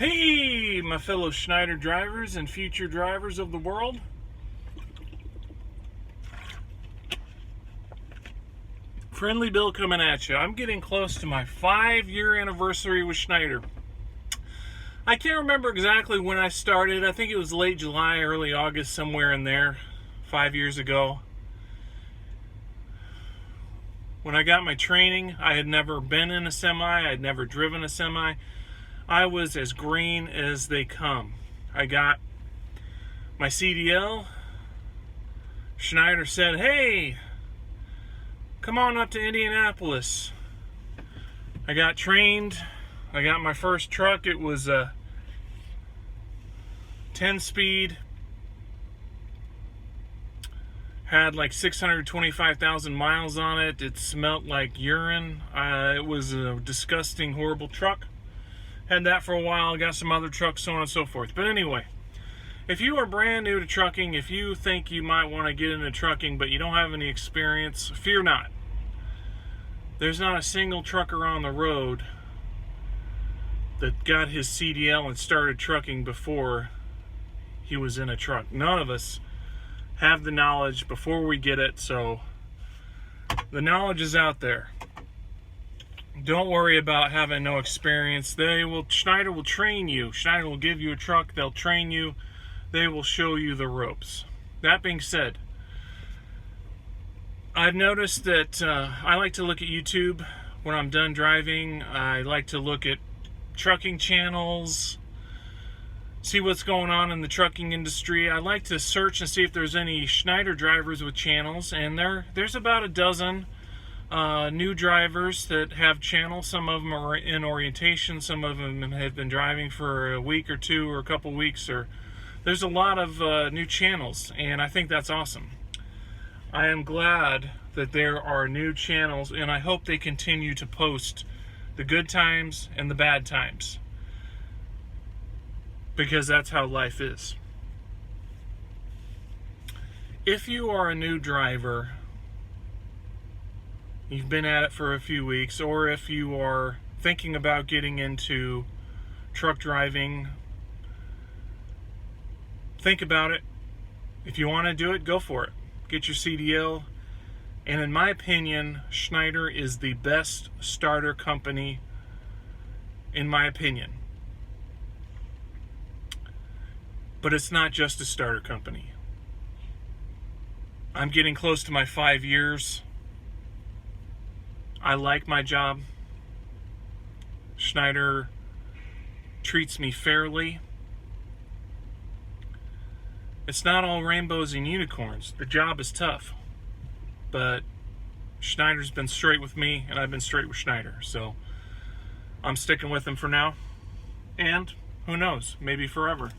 Hey, my fellow Schneider drivers and future drivers of the world. Friendly Bill coming at you. I'm getting close to my 5-year anniversary with Schneider. I can't remember exactly when I started. I think it was late July, early August, somewhere in there, 5 years ago. When I got my training, I had never been in a semi. I had never driven a semi. I was as green as they come. I got my CDL. Schneider said, hey, come on up to Indianapolis. I got trained. I got my first truck. It was a 10-speed. Had like 625,000 miles on it. It smelled like urine. It was a disgusting, horrible truck. Had that for a while, got some other trucks, so on and so forth. But anyway, if you are brand new to trucking, if you think you might want to get into trucking but you don't have any experience, fear not. There's not a single trucker on the road that got his CDL and started trucking before he was in a truck. None of us have the knowledge before we get it, so the knowledge is out there. Don't worry about having no experience. Schneider will train you. Schneider will give you a truck. They'll train you. They will show you the ropes. That being said, I've noticed that I like to look at YouTube when I'm done driving. I like to look at trucking channels, see what's going on in the trucking industry. I like to search and see if there's any Schneider drivers with channels, and there's about a dozen new drivers that have channels. Some of them are in orientation, some of them have been driving for a week or two or a couple weeks. There's a lot of new channels, and I think that's awesome. I am glad that there are new channels, and I hope they continue to post the good times and the bad times, because that's how life is. If you are a new driver, you've been at it for a few weeks, or if you are thinking about getting into truck driving, think about it. If you want to do it, go for it. Get your CDL. And in my opinion, Schneider is the best starter company, in my opinion. But it's not just a starter company. I'm getting close to my 5 years. I like my job. Schneider treats me fairly. It's not all rainbows and unicorns. The job is tough. But Schneider's been straight with me, and I've been straight with Schneider. So I'm sticking with them for now. And who knows, maybe forever.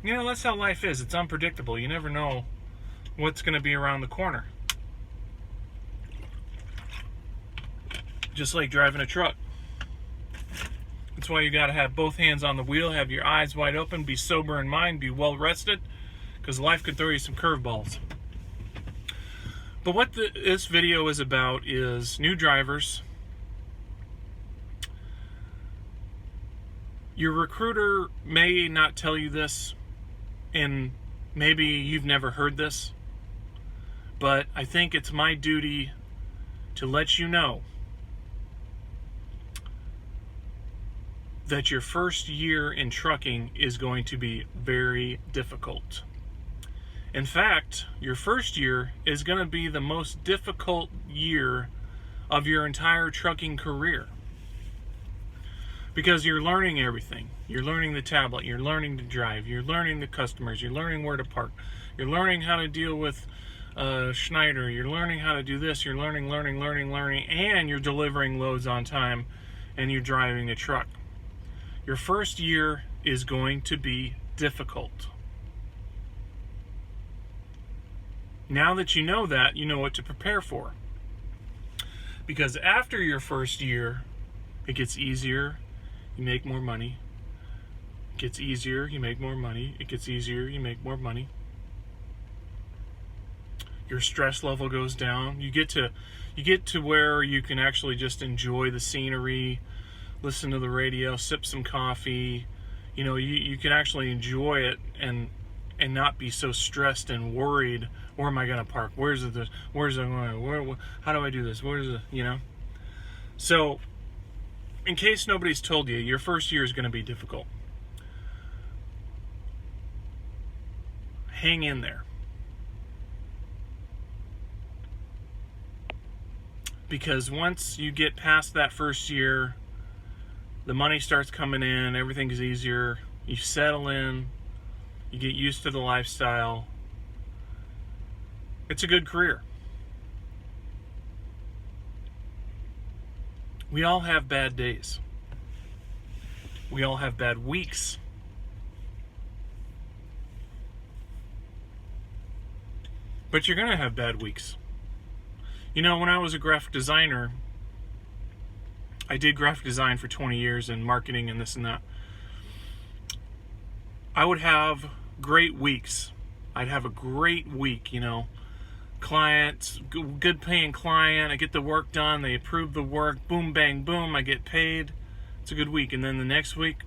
You know, that's how life is. It's unpredictable. You never know what's going to be around the corner. Just like driving a truck. That's why you got to have both hands on the wheel, have your eyes wide open, be sober in mind, be well rested, because life could throw you some curveballs. But what this video is about is new drivers. Your recruiter may not tell you this, and maybe you've never heard this, but I think it's my duty to let you know that your first year in trucking is going to be very difficult. In fact, your first year is going to be the most difficult year of your entire trucking career, because you're learning everything. You're learning the tablet, you're learning to drive, you're learning the customers, you're learning where to park, you're learning how to deal with Schneider, you're learning how to do this, you're learning, and you're delivering loads on time, and you're driving a truck. Your first year is going to be difficult. Now that you know that, you know what to prepare for. Because after your first year, it gets easier, you make more money. It gets easier, you make more money. It gets easier, you make more money. Your stress level goes down. You get to where you can actually just enjoy the scenery, listen to the radio, sip some coffee. You know, you can actually enjoy it and not be so stressed and worried. Where am I going to park? Where's it? Where's it going? How do I do this? Where's it? You know. So, in case nobody's told you, your first year is going to be difficult. Hang in there. Because once you get past that first year, the money starts coming in, everything's easier, you settle in, you get used to the lifestyle. It's a good career. We all have bad days. We all have bad weeks. But you're going to have bad weeks. You know, when I was a graphic designer, I did graphic design for 20 years and marketing and this and that. I would have great weeks. I'd have a great week, you know. Clients, good paying client, I get the work done, they approve the work, boom, bang, boom, I get paid. It's a good week. And then the next week,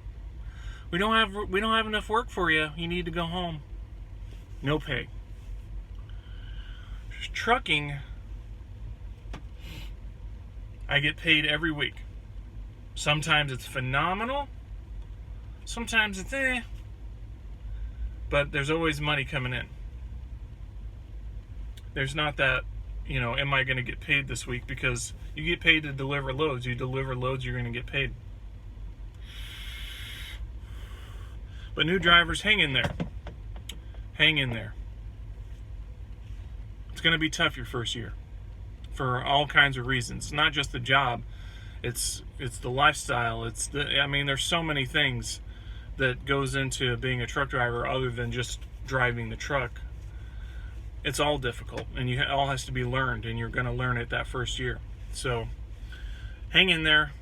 we don't have enough work for you. You need to go home. No pay. Trucking, I get paid every week. Sometimes it's phenomenal. Sometimes it's but there's always money coming in. There's not that, you know, am I going to get paid this week? Because you get paid to deliver loads. You deliver loads, you're going to get paid. But new drivers, hang in there. Hang in there. It's going to be tough your first year for all kinds of reasons. Not just the job. It's the lifestyle. There's so many things that goes into being a truck driver other than just driving the truck. It's all difficult, and it all has to be learned, and you're going to learn it that first year. So hang in there.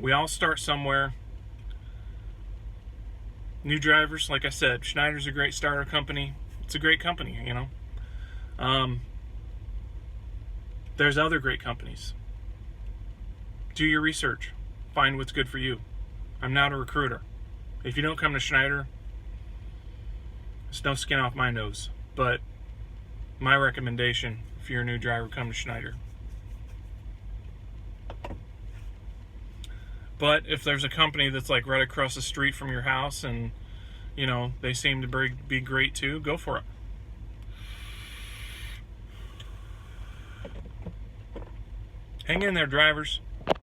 We all start somewhere. New drivers, like I said, Schneider's a great starter company. It's a great company, you know. There's other great companies. Do your research. Find what's good for you. I'm not a recruiter. If you don't come to Schneider, it's no skin off my nose. But my recommendation, if you're a new driver, come to Schneider. But if there's a company that's like right across the street from your house and, you know, they seem to be great too, go for it. Hang in there, drivers.